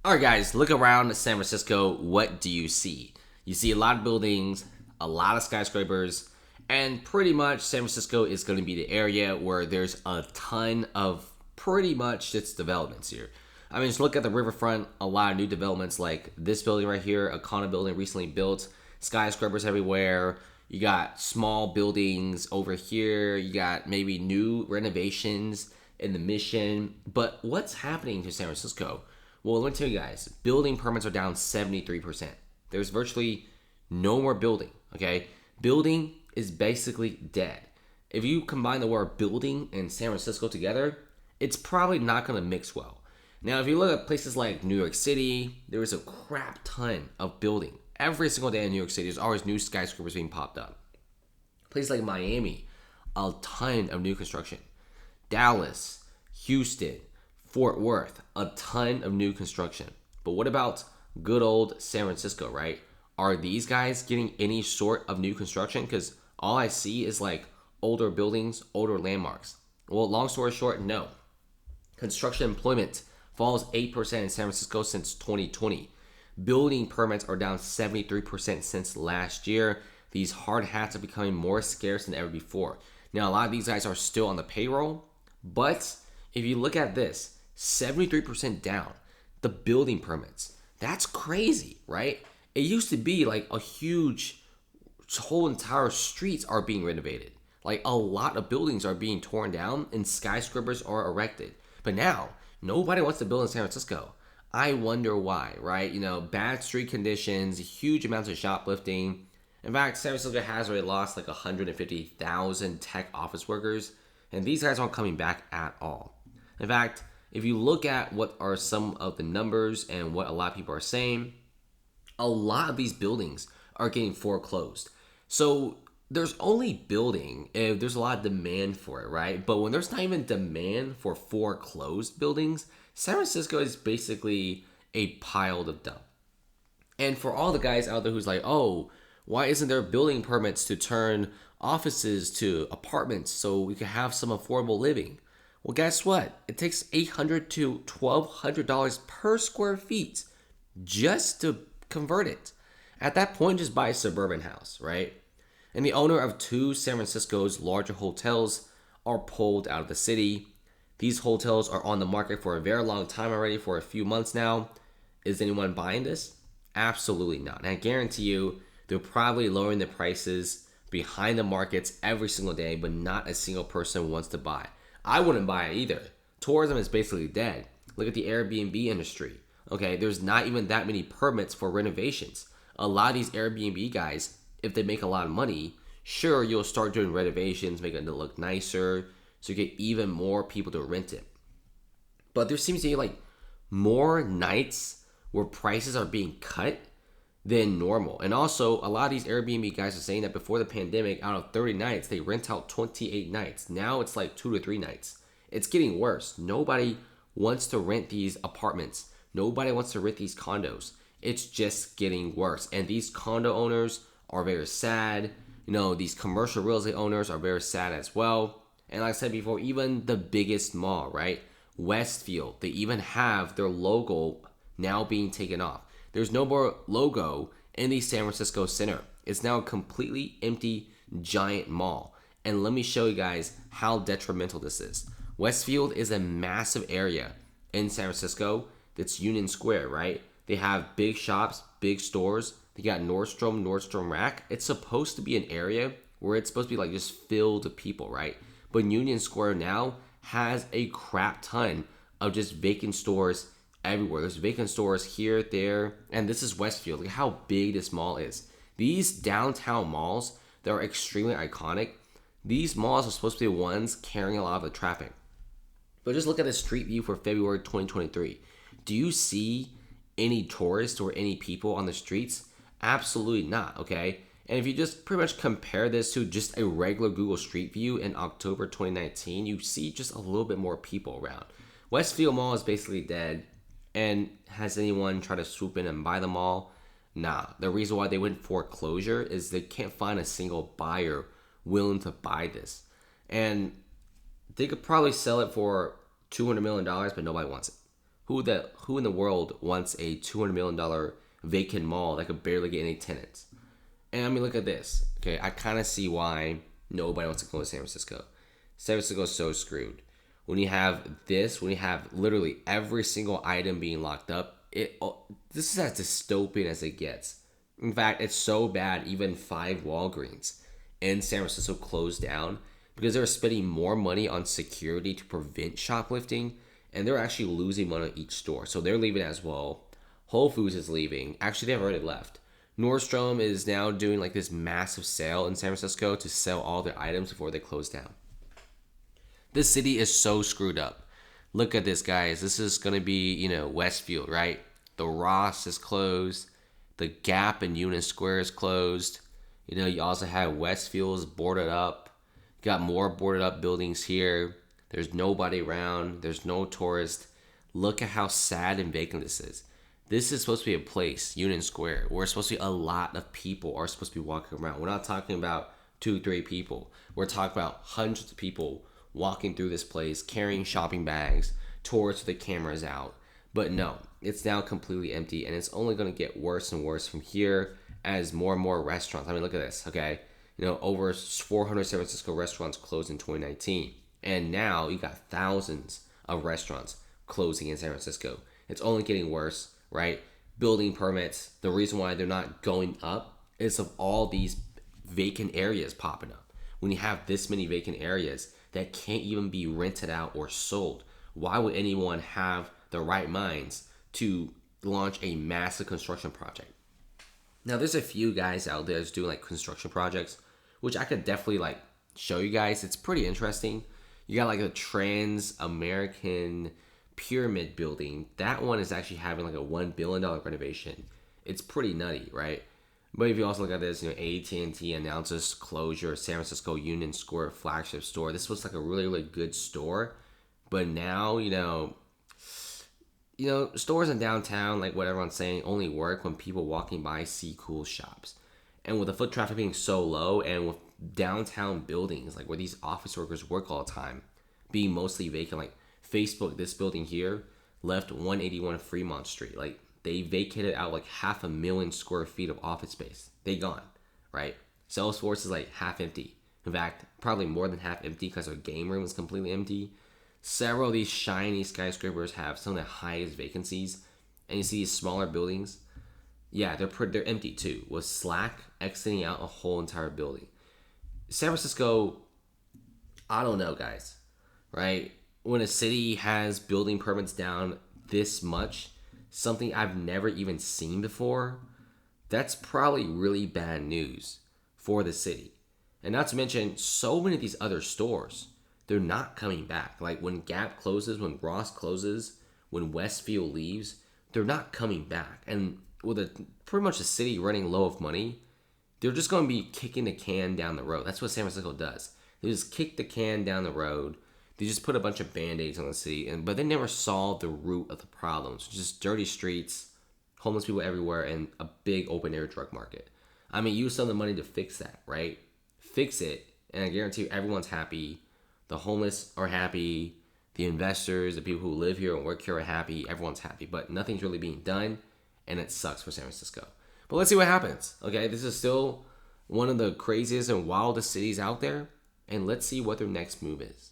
All right, guys, look around San Francisco. What do you see? You see a lot of buildings, a lot of skyscrapers, and pretty much San Francisco is going to be the area where there's a ton of pretty much just developments here. I mean, just look at the riverfront, a lot of new developments like this building right here, a condo building recently built, skyscrapers everywhere. You got small buildings over here. You got maybe new renovations in the Mission. But what's happening to San Francisco? Well, let me tell you guys, building permits are down 73%. There's virtually no more building, okay? Building is basically dead. If you combine the word building and San Francisco together, it's probably not going to mix well. Now, if you look at places like New York City, there is a crap ton of building. Every single day in New York City, there's always new skyscrapers being popped up. Places like Miami, a ton of new construction. Dallas, Houston, Fort Worth, a ton of new construction. But what about good old San Francisco, right? Are these guys getting any sort of new construction? Because all I see is like older buildings, older landmarks. Well, long story short, no. Construction employment falls 8% in San Francisco since 2020. Building permits are down 73% since last year. These hard hats are becoming more scarce than ever before. Now, a lot of these guys are still on the payroll, but if you look at this, 73% down, the building permits. That's crazy, right? It used to be like a huge, whole entire streets are being renovated. Like a lot of buildings are being torn down and skyscrapers are erected. But now, nobody wants to build in San Francisco. I wonder why, right? You know, bad street conditions, huge amounts of shoplifting. In fact, San Francisco has already lost like 150,000 tech office workers, and these guys aren't coming back at all. In fact, if you look at what are some of the numbers and what a lot of people are saying, a lot of these buildings are getting foreclosed. So there's only building if there's a lot of demand for it, right? But when there's not even demand for foreclosed buildings, San Francisco is basically a pile of dump. And for all the guys out there who's like, oh, why isn't there building permits to turn offices to apartments so we can have some affordable living? Well, guess what? It takes $800 to $1,200 per square feet just to convert it. At that point, just buy a suburban house, right? And the owner of two San Francisco's larger hotels are pulled out of the city. These hotels are on the market for a very long time already, for a few months now. Is anyone buying this? Absolutely not. And I guarantee you, they're probably lowering the prices behind the markets every single day, but not a single person wants to buy. I wouldn't buy it either. Tourism is basically dead. Look at the Airbnb industry. Okay, there's not even that many permits for renovations. A lot of these Airbnb guys, if they make a lot of money, sure, you'll start doing renovations, making it look nicer, so you get even more people to rent it. But there seems to be like more nights where prices are being cut than normal. And also, a lot of these Airbnb guys are saying that before the pandemic, out of 30 nights, they rent out 28 nights. Now it's like 2 to 3 nights. It's getting worse. Nobody wants to rent these apartments. Nobody wants to rent these condos. It's just getting worse. And these condo owners are very sad. You know, these commercial real estate owners are very sad as well. And like I said before, even the biggest mall, right? Westfield, they even have their logo now being taken off. There's no more logo in the San Francisco Center. It's now a completely empty, giant mall. And let me show you guys how detrimental this is. Westfield is a massive area in San Francisco that's Union Square, right? They have big shops, big stores. They got Nordstrom Rack. It's supposed to be an area where it's supposed to be like just filled with people, right? But Union Square now has a crap ton of just vacant stores everywhere. There's vacant stores here, there, and this is Westfield. Look how big this mall is. These downtown malls that are extremely iconic, these malls are supposed to be the ones carrying a lot of the traffic. But just look at the street view for February 2023. Do you see any tourists or any people on the streets? Absolutely not, okay? And if you just pretty much compare this to just a regular Google Street View in October 2019, you see just a little bit more people around. Westfield Mall is basically dead. And has anyone tried to swoop in and buy the mall? Nah. The reason why they went foreclosure is they can't find a single buyer willing to buy this. And they could probably sell it for $200 million, but nobody wants it. Who in the world wants a $200 million vacant mall that could barely get any tenants? And I mean, look at this. Okay, I kind of see why nobody wants to go to San Francisco. San Francisco is so screwed. When you have this, when you have literally every single item being locked up, this is as dystopian as it gets. In fact, it's so bad even 5 Walgreens in San Francisco closed down because they were spending more money on security to prevent shoplifting, and they're actually losing money at each store. So they're leaving as well. Whole Foods is leaving. Actually, they've already left. Nordstrom is now doing like this massive sale in San Francisco to sell all their items before they close down. This city is so screwed up. Look at this, guys. This is going to be, Westfield, right? The Ross is closed. The Gap in Union Square is closed. You also have Westfield's boarded up. You got more boarded up buildings here. There's nobody around. There's no tourist. Look at how sad and vacant this is. This is supposed to be a place, Union Square, where supposed to be a lot of people are supposed to be walking around. We're not talking about 2-3 people. We're talking about hundreds of people walking through this place, carrying shopping bags, tourists with the cameras out. But no, it's now completely empty, and it's only going to get worse and worse from here as more and more restaurants. I mean, look at this, okay? Over 400 San Francisco restaurants closed in 2019. And now you got thousands of restaurants closing in San Francisco. It's only getting worse. Right? Building permits, the reason why they're not going up is of all these vacant areas popping up. When you have this many vacant areas that can't even be rented out or sold, why would anyone have the right minds to launch a massive construction project? Now, there's a few guys out there that's doing like construction projects, which I could definitely show you guys. It's pretty interesting. You got like a Trans-American Pyramid building. That one is actually having like a $1 billion renovation. It's pretty nutty, right? But if you also look at this, AT&T announces closure of San Francisco Union Square flagship store. This was like a really, really good store, but now stores in downtown, like what everyone's saying, only work when people walking by see cool shops. And with the foot traffic being so low, and with downtown buildings like where these office workers work all the time being mostly vacant, like Facebook, this building here, left 181 Fremont Street. Like, they vacated out like 500,000 square feet of office space. They gone, right? Salesforce is like half empty. In fact, probably more than half empty because their game room is completely empty. Several of these shiny skyscrapers have some of the highest vacancies. And you see these smaller buildings, yeah, they're empty too, with Slack exiting out a whole entire building. San Francisco, I don't know, guys, right? When a city has building permits down this much, something I've never even seen before, that's probably really bad news for the city. And not to mention, so many of these other stores, they're not coming back. Like when Gap closes, when Ross closes, when Westfield leaves, they're not coming back. And with pretty much the city running low of money, they're just going to be kicking the can down the road. That's what San Francisco does. They just kick the can down the road. They just put a bunch of band-aids on the city, but they never solved the root of the problems. Just dirty streets, homeless people everywhere, and a big open-air drug market. I mean, use some of the money to fix that, right? Fix it, and I guarantee you everyone's happy. The homeless are happy. The investors, the people who live here and work here are happy. Everyone's happy, but nothing's really being done, and it sucks for San Francisco. But let's see what happens, okay? This is still one of the craziest and wildest cities out there, and let's see what their next move is.